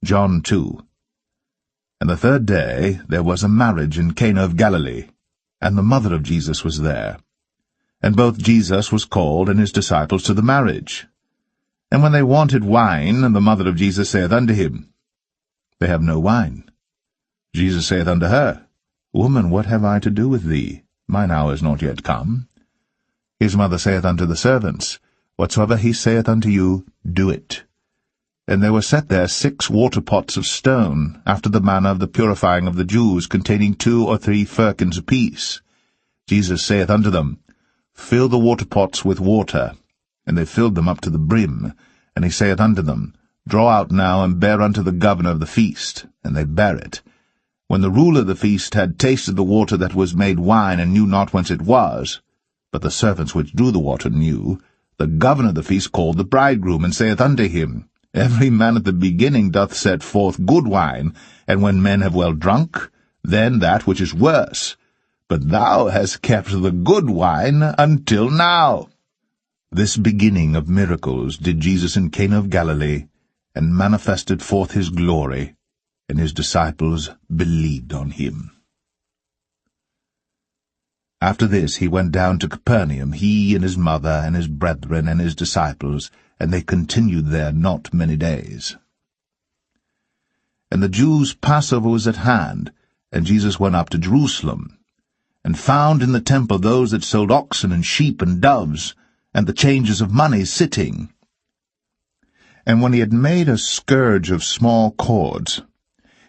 John 2. And the third day there was a marriage in Cana of Galilee, and the mother of Jesus was there. And both Jesus was called and his disciples to the marriage. And when they wanted wine, the mother of Jesus saith unto him, They have no wine. Jesus saith unto her, Woman, what have I to do with thee? Mine hour is not yet come. His mother saith unto the servants, Whatsoever he saith unto you, do it. And there were set there 6 water pots of stone, after the manner of the purifying of the Jews, containing 2 or 3 firkins apiece. Jesus saith unto them, Fill the water pots with water. And they filled them up to the brim. And he saith unto them, Draw out now, and bear unto the governor of the feast. And they bare it. When the ruler of the feast had tasted the water that was made wine, and knew not whence it was, but the servants which drew the water knew, the governor of the feast called the bridegroom, and saith unto him, Every man at the beginning doth set forth good wine, and when men have well drunk, then that which is worse. But thou hast kept the good wine until now. This beginning of miracles did Jesus in Cana of Galilee, and manifested forth his glory, and his disciples believed on him. After this he went down to Capernaum, he and his mother and his brethren and his disciples, and they continued there not many days. And the Jews' Passover was at hand, and Jesus went up to Jerusalem, and found in the temple those that sold oxen and sheep and doves, and the changers of money sitting. And when he had made a scourge of small cords,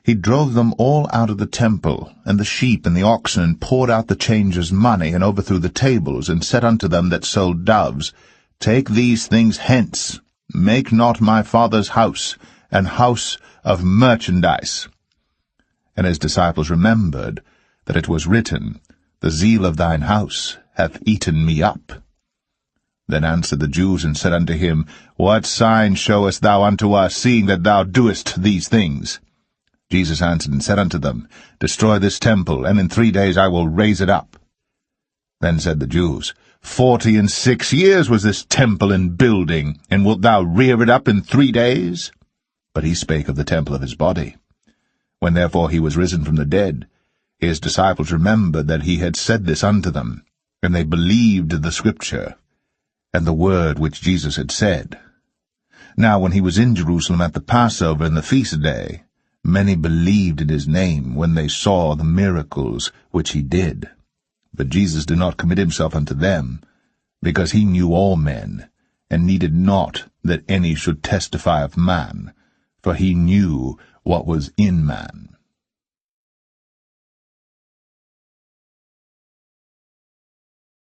he drove them all out of the temple, and the sheep and the oxen, and poured out the changers' money, and overthrew the tables, and said unto them that sold doves, Take these things hence, make not my Father's house an house of merchandise. And his disciples remembered that it was written, The zeal of thine house hath eaten me up. Then answered the Jews, and said unto him, What sign showest thou unto us, seeing that thou doest these things? Jesus answered and said unto them, Destroy this temple, and in 3 days I will raise it up. Then said the Jews, 46 years was this temple in building, and wilt thou rear it up in 3 days? But he spake of the temple of his body. When therefore he was risen from the dead, his disciples remembered that he had said this unto them, and they believed the Scripture, and the word which Jesus had said. Now when he was in Jerusalem at the Passover and the feast day, many believed in his name when they saw the miracles which he did. But Jesus did not commit himself unto them, because he knew all men, and needed not that any should testify of man, for he knew what was in man.